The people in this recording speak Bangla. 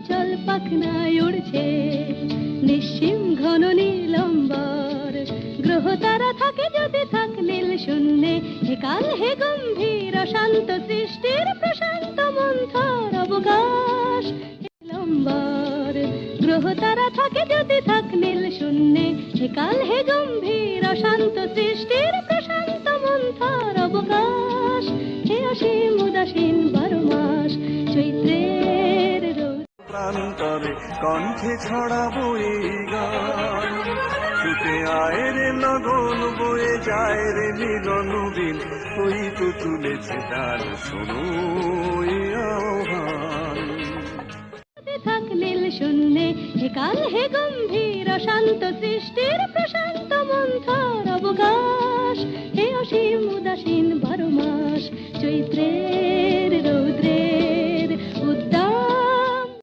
চঞ্চল পাখনায় উড়ছে নিঃসীম ঘন নীলম্বর। গ্রহ তারা থাকে যদি থাক নীল শূন্যে, হে কাল হে গম্ভীর অশান্ত সৃষ্টির প্রশান্ত মন্থর অবকাশ নীলম্বর। গ্রহ তারা থাকে যদি থাক নীল শূন্যে, হে কাল হে গম্ভীর অশান্ত সৃষ্টির প্রশান্ত মন্থর অবকাশ। হে অসীম উদাসীন 12 মাস চৈত্রের রোদ প্রান্তরে কণ্ঠে ছড়াবো এই গান। ছুটে আয় রে লগন বয়ে যায় রে মিলন দিন, ওই তো তুলেছে তার শোনো এই আহ্বান। থাক নীল শূন্যে, হে কাল হে গম্ভীর অশান্ত সৃষ্টির প্রশান্ত মন্থর অবকাশ। হে অসীম উদাসীন 12 মাস চৈত্রের রৌদ্রে